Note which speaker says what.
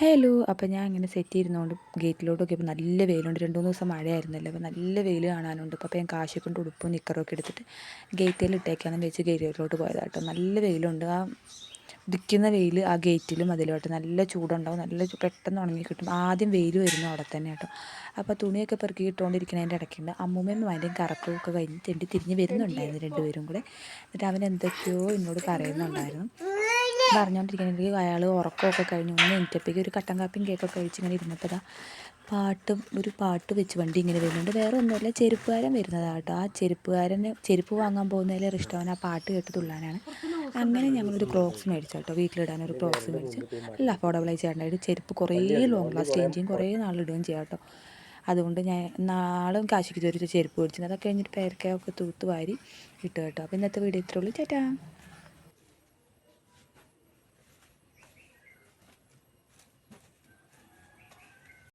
Speaker 1: Hello. അപ്പോൾ ഞാൻ ഇങ്ങനെ സെറ്റ് ചെയ്തിരുന്നതുകൊണ്ട് ഗേറ്റിലോട്ടൊക്കെ ഇപ്പോൾ നല്ല വെയിലുണ്ട്. 2-3 ദിവസം മഴയായിരുന്നല്ലോ, അപ്പോൾ നല്ല വെയിൽ കാണാനുണ്ട്. അപ്പോൾ ഞാൻ കാശിക്കൊണ്ട് ഉടുപ്പും നിക്കറൊക്കെ എടുത്തിട്ട് ഗേറ്റിൽ ഇട്ടേക്കാണെന്ന് വെച്ച് ഗേറ്റിലോട്ട് പോയതാണ് കേട്ടോ. നല്ല വെയിലുണ്ട്. ആ ഉദിക്കുന്ന വെയിൽ ആ ഗേറ്റിലും അതിലോട്ട് നല്ല ചൂടുണ്ടാവും. പെട്ടെന്ന് ഉണങ്ങി കിട്ടും. ആദ്യം വെയിൽ വരുന്നു അവിടെ തന്നെ കേട്ടോ. അപ്പോൾ തുണിയൊക്കെ പെറുക്കി ഇട്ടുകൊണ്ടിരിക്കുന്നതിൻ്റെ ഇടയ്ക്കുണ്ട് അമ്മൂമ്മയും അതിൻ്റെയും കറക്കമൊക്കെ കഴിഞ്ഞ് തെണ്ടി തിരിഞ്ഞ് വരുന്നുണ്ടായിരുന്നു രണ്ടുപേരും കൂടെ. എന്നിട്ട് അവൻ എന്തൊക്കെയോ എന്നോട് പറയുന്നുണ്ടായിരുന്നു. പറഞ്ഞുകൊണ്ടിരിക്കുകയാണെങ്കിൽ അയാൾ ഉറക്കമൊക്കെ കഴിഞ്ഞ് ഒന്ന് എണീറ്റപ്പോഴേക്കും ഒരു കട്ടൻ കാപ്പിയും കേക്കൊക്കെ കഴിച്ച് ഇങ്ങനെ ഇരുന്നപ്പോൾ ഒരു പാട്ട് വെച്ച് വണ്ടി ഇങ്ങനെ വരുന്നുണ്ട്. വേറെ ഒന്നുമില്ല, ചെരുപ്പുകാരൻ വരുന്നതാണ് കേട്ടോ. ആ ചെരുപ്പുകാരന് ചെരുപ്പ് വാങ്ങാൻ പോകുന്നതിൽ ഇഷ്ടമാണ് ആ പാട്ട് കേട്ട് തുള്ളാനാണ്. അങ്ങനെ ഞങ്ങളൊരു ക്രോക്സ് മേടിച്ചു കേട്ടോ, വീട്ടിലിടാനൊരു ക്രോക്സ് മേടിച്ചു. നല്ല അഫോർഡബിളായി ചേട്ടനായിട്ട് ചെരുപ്പ് കുറേ ലോങ് ലാസ്റ്റിങ് ചെയ്യും, കുറേ നാളിടുകയും ചെയ്യാം കേട്ടോ. അതുകൊണ്ട് ഞാൻ നാളും കാശിക്ക് ഒരു ചെരുപ്പ് മേടിച്ചത്. അതൊക്കെ കഴിഞ്ഞിട്ട് പേരക്കയൊക്കെ തൂത്ത് വാരി ഇട്ടു കേട്ടോ. അപ്പോൾ ഇന്നത്തെ വീഡിയോ ഇത്രയുള്ളൂ. ചേട്ടാ.